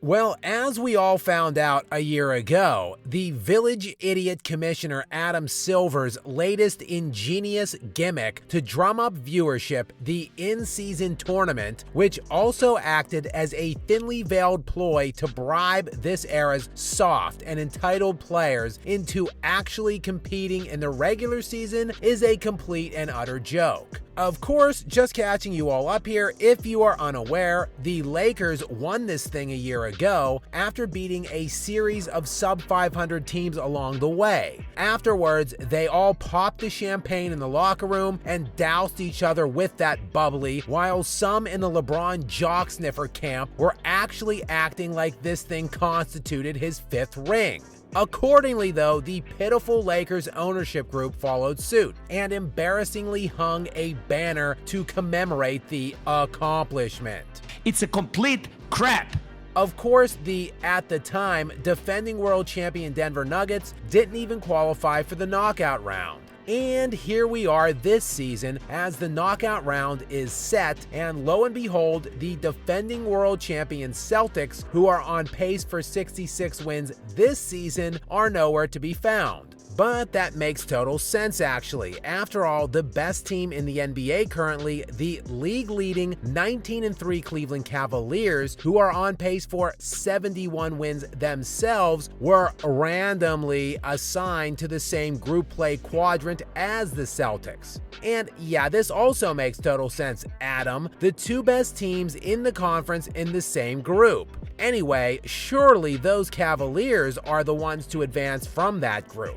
Well, as we all found out a year ago, the village idiot commissioner Adam Silver's latest ingenious gimmick to drum up viewership, the in-season tournament, which also acted as a thinly veiled ploy to bribe this era's soft and entitled players into actually competing in the regular season, is a complete and utter joke. Of course, just catching you all up here, if you are unaware, the Lakers won this thing a year ago after beating a series of sub-500 teams along the way. Afterwards, they all popped the champagne in the locker room and doused each other with that bubbly, while some in the LeBron jock sniffer camp were actually acting like this thing constituted his fifth ring. Accordingly, though, the pitiful Lakers ownership group followed suit and embarrassingly hung a banner to commemorate the accomplishment. It's a complete crap. Of course, the, at the time, defending world champion Denver Nuggets didn't even qualify for the knockout round. And here we are this season as the knockout round is set, and lo and behold, the defending world champion Celtics, who are on pace for 66 wins this season, are nowhere to be found. But that makes total sense actually. After all, the best team in the NBA currently, the league-leading 19-3 Cleveland Cavaliers, who are on pace for 71 wins themselves, were randomly assigned to the same group play quadrant as the Celtics. And yeah, this also makes total sense, Adam. The two best teams in the conference in the same group. Anyway, surely those Cavaliers are the ones to advance from that group.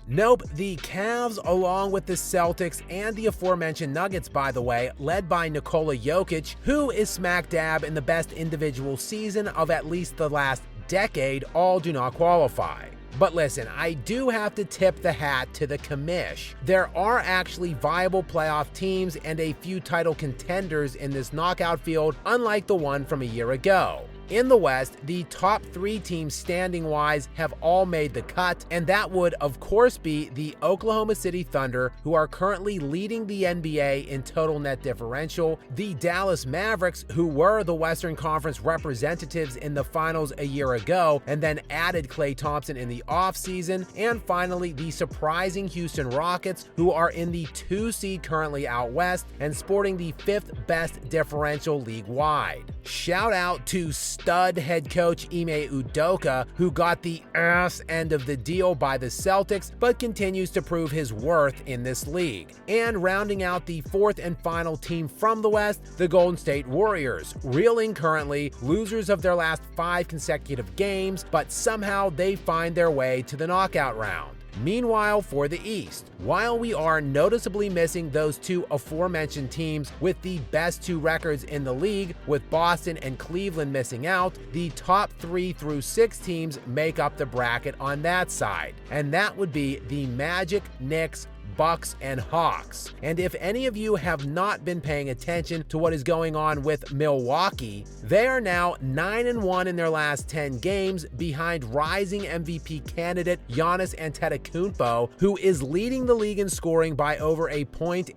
Nope, the Cavs, along with the Celtics and the aforementioned Nuggets, by the way, led by Nikola Jokic, who is smack dab in the best individual season of at least the last decade, all do not qualify. But listen, I do have to tip the hat to the commish. There are actually viable playoff teams and a few title contenders in this knockout field, unlike the one from a year ago. In the West, the top three teams standing-wise have all made the cut, and that would, of course, be the Oklahoma City Thunder, who are currently leading the NBA in total net differential, the Dallas Mavericks, who were the Western Conference representatives in the finals a year ago, and then added Klay Thompson in the offseason, and finally, the surprising Houston Rockets, who are in the 2 seed currently out west, and sporting the 5th best differential league-wide. Shout out to stud head coach Ime Udoka, who got the ass end of the deal by the Celtics, but continues to prove his worth in this league. And rounding out the 4th and final team from the West, the Golden State Warriors, reeling currently, losers of their last 5 consecutive games, but somehow they find their way to the knockout round. Meanwhile, for the East, while we are noticeably missing those two aforementioned teams with the best 2 records in the league, with Boston and Cleveland missing out, the top 3 through 6 teams make up the bracket on that side, and that would be the Magic, Knicks, Bucks, and Hawks. And if any of you have not been paying attention to what is going on with Milwaukee, they are now 9-1 in their last 10 games behind rising MVP candidate Giannis Antetokounmpo, who is leading the league in scoring by over 1.5 points.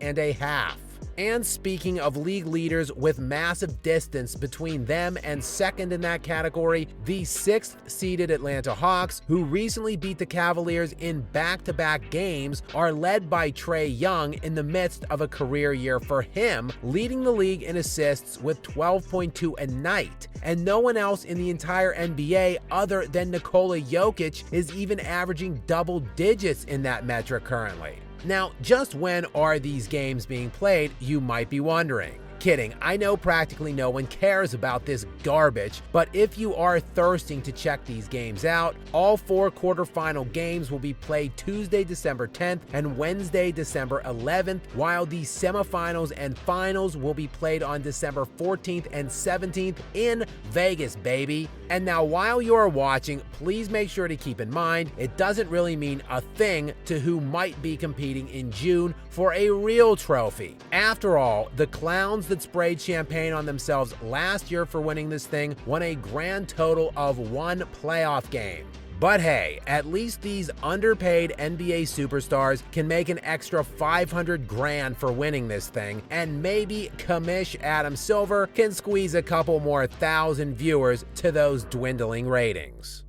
And speaking of league leaders with massive distance between them and second in that category, the 6th seeded Atlanta Hawks, who recently beat the Cavaliers in back-to-back games, are led by Trae Young in the midst of a career year for him, leading the league in assists with 12.2 a night. And no one else in the entire NBA other than Nikola Jokic is even averaging double digits in that metric currently. Now, just when are these games being played, you might be wondering. Kidding, I know practically no one cares about this garbage, but if you are thirsting to check these games out, all 4 quarterfinal games will be played Tuesday, December 10th and Wednesday, December 11th, while the semifinals and finals will be played on December 14th and 17th in Vegas, baby. And now while you're watching, please make sure to keep in mind, it doesn't really mean a thing to who might be competing in June for a real trophy. After all, the clowns that sprayed champagne on themselves last year for winning this thing won a grand total of 1 playoff game. But hey, at least these underpaid NBA superstars can make an extra 500 grand for winning this thing, and maybe commish Adam Silver can squeeze a couple more thousand viewers to those dwindling ratings.